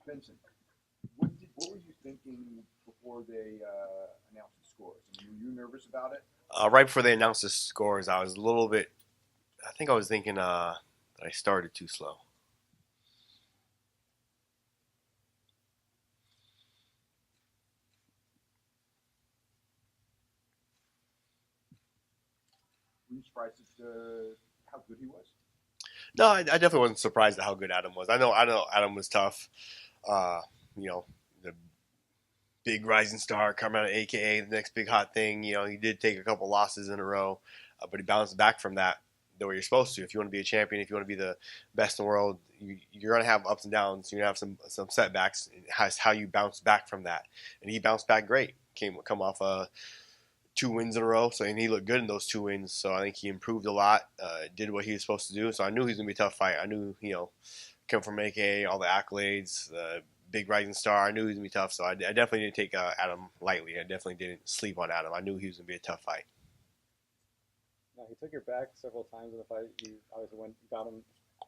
Benson, what were you thinking before they announced the scores? I mean, were you nervous about it? Right before they announced the scores, I was a little bit. I think I was thinking that I started too slow. Were you surprised at how good he was? No, I definitely wasn't surprised at how good Adam was. I know Adam was tough. Uh, you know, the big rising star coming out of AKA, the next big hot thing. He did take a couple losses in a row, but he bounced back from that the way you're supposed to. If you want to be a champion, if you want to be the best in the world, you're going to have ups and downs. You're going to have some setbacks. It's how you bounce back from that. And he bounced back great. Come off 2 wins in a row, and he looked good in those 2 wins. So I think he improved a lot, did what he was supposed to do. So I knew he was going to be a tough fight. I knew, come from AKA, all the accolades, big rising star. I knew he was going to be tough, so I definitely didn't take Adam lightly. I definitely didn't sleep on Adam. I knew he was going to be a tough fight. Now, he took your back several times in the fight. You obviously got him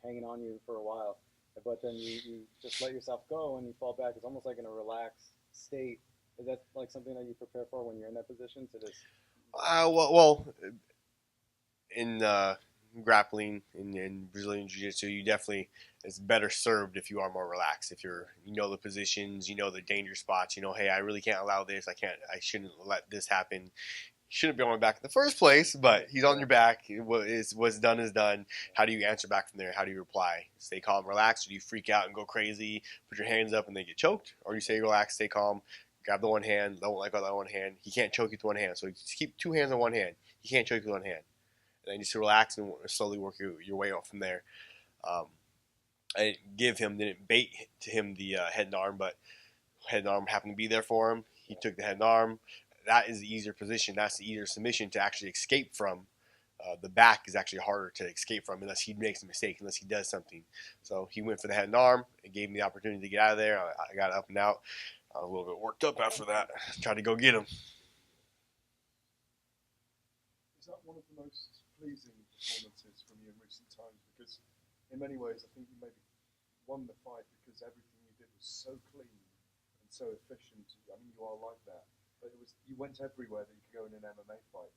hanging on you for a while, but then you just let yourself go and you fall back. It's almost like in a relaxed state. Is that like something that you prepare for when you're in that position to just? Well, in grappling in Brazilian Jiu-Jitsu, you definitely it's better served if you are more relaxed. If you know the positions, you know the danger spots. Hey, I really can't allow this. I shouldn't let this happen. He shouldn't be on my back in the first place, but he's on your back. What's done is done. How do you answer back from there? How do you reply? Stay calm, relax, or do you freak out and go crazy, put your hands up and then get choked? Or do you say relax, stay calm, grab the one hand, don't let go of that one hand. He can't choke you with one hand, so just keep 2 hands on one hand. He can't choke you with one hand. And then just relax and slowly work your way up from there. I didn't bait to him the head and arm, but head and arm happened to be there for him. He took the head and arm. That is the easier position. That's the easier submission to actually escape from. The back is actually harder to escape from unless he makes a mistake, unless he does something. So he went for the head and arm. It gave me the opportunity to get out of there. I got up and out. I was a little bit worked up after that. Tried to go get him. Is that one of the most pleasing performances from you in recent times? Because in many ways, I think you maybe won the fight because everything you did was so clean and so efficient. I mean, you are like that, but you went everywhere that you could go in an MMA fight.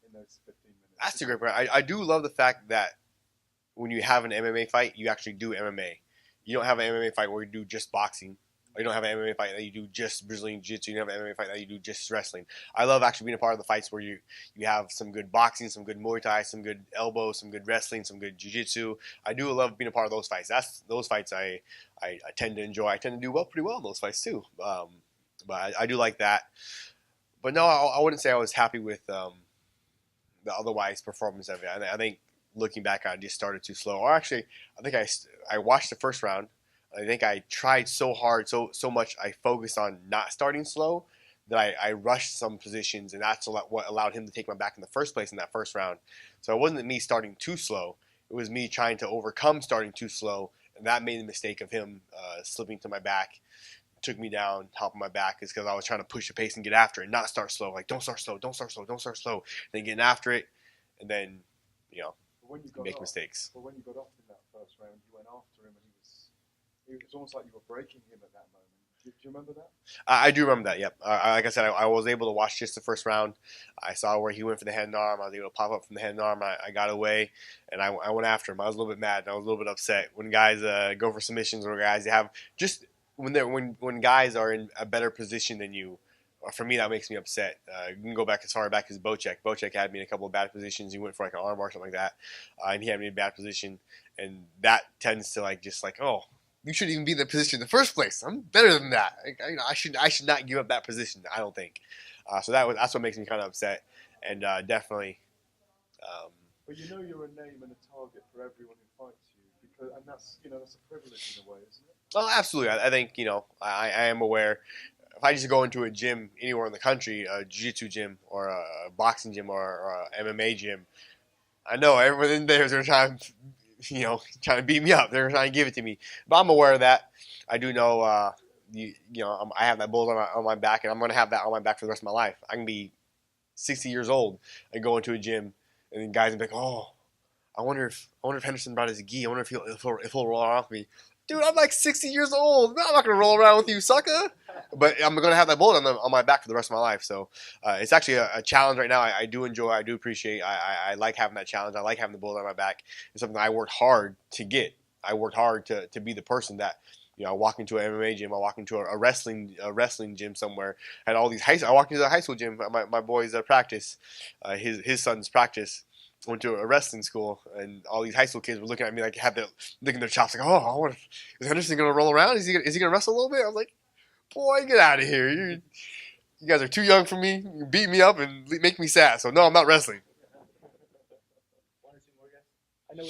In those 15 minutes. That's a great point. I do love the fact that when you have an MMA fight, you actually do MMA. You don't have an MMA fight where you do just boxing. Or you don't have an MMA fight that you do just Brazilian Jiu-Jitsu. You don't have an MMA fight that you do just wrestling. I love actually being a part of the fights where you have some good boxing, some good Muay Thai, some good elbows, some good wrestling, some good Jiu-Jitsu. I do love being a part of those fights. Those fights I tend to enjoy. I tend to do pretty well in those fights too. But I do like that. But no, I wouldn't say I was happy with the otherwise performance of it. I think looking back, I just started too slow. Or actually, I think I watched the first round. I think I tried so hard, so much. I focused on not starting slow that I rushed some positions, and that's what allowed him to take my back in the first place in that first round. So it wasn't me starting too slow. It was me trying to overcome starting too slow, and that made the mistake of him slipping to my back. Took me down, top of my back, is because I was trying to push the pace and get after it, not start slow. Like, don't start slow, don't start slow, don't start slow. Then getting after it, and then, make mistakes. But when you got off in that first round, you went after him, and it was almost like you were breaking him at that moment. Do you remember that? I do remember that, yep. Like I said, I was able to watch just the first round. I saw where he went for the head and arm. I was able to pop up from the head and arm. I got away, and I went after him. I was a little bit mad. I was a little bit upset. When guys go for submissions, or guys have just when guys are in a better position than you, for me, that makes me upset. You can go back as far back as Bocek. Bocek had me in a couple of bad positions. He went for like an arm or something like that, and he had me in a bad position. And that tends to oh, you shouldn't even be in that position in the first place. I'm better than that. I should not give up that position. I don't think. So that's what makes me kind of upset, and definitely. But you're a name and a target for everyone who fights you, and that's a privilege in a way, isn't it? Well, absolutely. I think I am aware. If I just go into a gym anywhere in the country, a jiu-jitsu gym or a boxing gym or a MMA gym, I know everyone in there is going to try and trying to beat me up. They're trying to give it to me. But I'm aware of that. I do know, I have that bullet on my back, and I'm going to have that on my back for the rest of my life. I can be 60 years old and go into a gym, and then guys will be like, oh, I wonder if Henderson brought his gi. I wonder if he'll roll off me. dude, I'm like 60 years old. I'm not gonna roll around with you, sucker. But I'm gonna have that bullet on my back for the rest of my life. So it's actually a challenge right now. I do enjoy. I do appreciate. I like having that challenge. I like having the bullet on my back. It's something I worked hard to get. I worked hard to be the person that. You know, I walk into an MMA gym. I walk into a wrestling gym somewhere. I had all these I walked into a high school gym. My boy's practice, his son's practice. Went to a wrestling school, and all these high school kids were looking at me like had their licking their chops, like, "Oh, is Henderson gonna roll around? Is he gonna wrestle a little bit?" I was like, "Boy, get out of here! You guys are too young for me. You beat me up and make me sad. So no, I'm not wrestling." One or two more guys. I know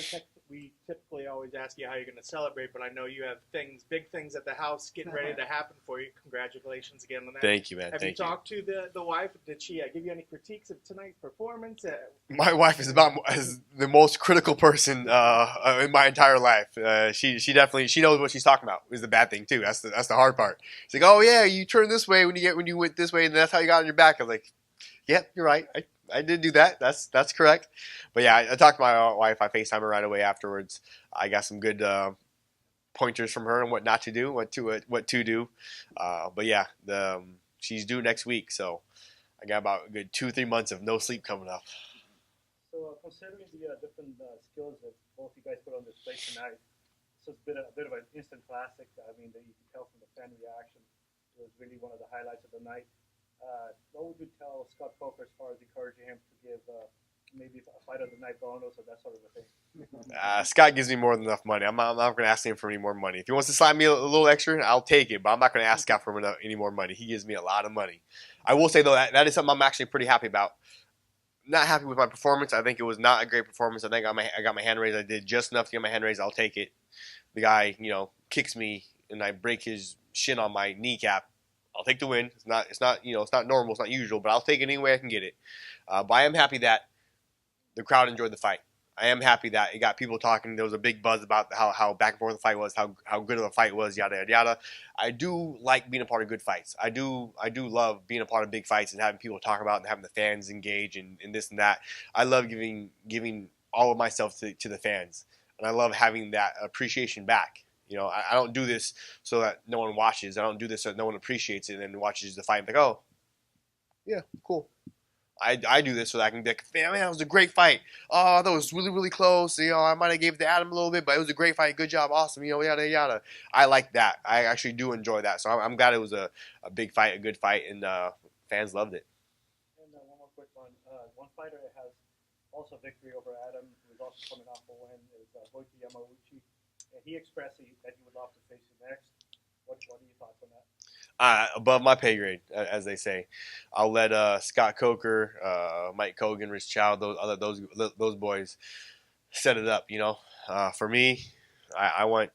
we typically always ask you how you're going to celebrate, but I know you have big things at the house getting ready to happen for you. Congratulations again on that. Thank you, man. Have you talked to the wife? Did she give you any critiques of tonight's performance? My wife is the most critical person in my entire life. She definitely knows what she's talking about. Is the bad thing too. That's the hard part. She's like, "Oh yeah, you turn this way when you went this way, and that's how you got on your back." I was like, "Yep, you're right. I did do that. That's correct." But yeah, I talked to my wife. I FaceTime her right away afterwards. I got some good pointers from her on what not to do, what to do. But yeah, she's due next week, so I got about a good 2-3 months of no sleep coming up. So considering the different skills that both you guys put on display tonight, this has been a bit of an instant classic. I mean, that you can tell from the fan reaction. It was really one of the highlights of the night. What would you tell Scott Coker as far as encouraging him to give maybe a fight of the night bonus or that sort of a thing? Scott gives me more than enough money. I'm not going to ask him for any more money. If he wants to slap me a little extra, I'll take it. But I'm not going to ask Scott for any more money. He gives me a lot of money. I will say, though, that is something I'm actually pretty happy about. Not happy with my performance. I think it was not a great performance. I think I got my hand raised. I did just enough to get my hand raised. I'll take it. The guy, kicks me and I break his shin on my kneecap. I'll take the win. It's not normal. It's not usual, but I'll take it any way I can get it. But I am happy that the crowd enjoyed the fight. I am happy that it got people talking. There was a big buzz about how back and forth the fight was, how good of a fight was, yada yada yada. I do like being a part of good fights. I do love being a part of big fights and having people talk about it and having the fans engage and this and that. I love giving all of myself to the fans, and I love having that appreciation back. I don't do this so that no one watches. I don't do this so that no one appreciates it and then watches the fight and be like, "Oh, yeah, cool." I do this so that I can be like, "Man, that was a great fight. Oh, that was really, really close. I might have gave it to Adam a little bit, but it was a great fight. Good job. Awesome. Yada, yada." I like that. I actually do enjoy that. So I'm glad it was a big fight, a good fight, and fans loved it. And one more quick one. One fighter that has also victory over Adam, who is also coming off a win, is Hoiki Yamauchi. And he expressed that he would love to face you next. What are your thoughts on that? Above my pay grade, as they say. I'll let Scott Coker, Mike Kogan, Rich Chow, those boys set it up. For me, I want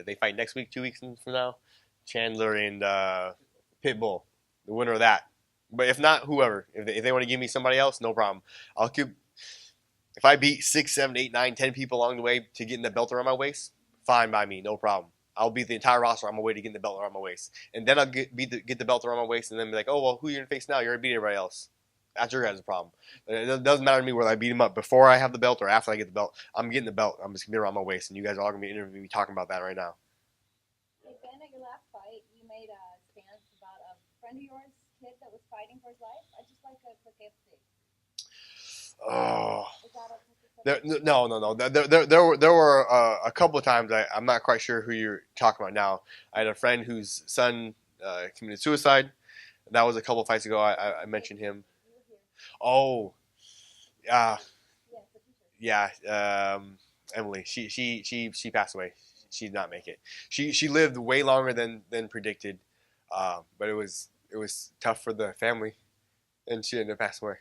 they fight next week, 2 weeks from now. Chandler and Pitbull, the winner of that. But if not, whoever. If they want to give me somebody else, no problem. I'll keep. If I beat 6, 7, 8, 9, 10 people along the way to getting the belt around my waist, fine by me, no problem. I'll beat the entire roster on my way to getting the belt around my waist. And then I'll get the belt around my waist and then be like, "Oh, well, who are you going to face now? You already beat everybody else." That's your guys' problem. It doesn't matter to me whether I beat him up before I have the belt or after I get the belt. I'm getting the belt. I'm just going to be around my waist. And you guys are all going to be interviewing me talking about that right now. Hey, Ben, at your last fight, you made a stance about a friend of yours, kid that was fighting for his life. I'd just like a quick update. Oh. Is that a No. There were a couple of times. I'm not quite sure who you're talking about now. I had a friend whose son committed suicide. That was a couple of fights ago. I mentioned him. Oh, yeah. Emily. She passed away. She did not make it. She lived way longer than predicted. But it was tough for the family, and she ended up passing away.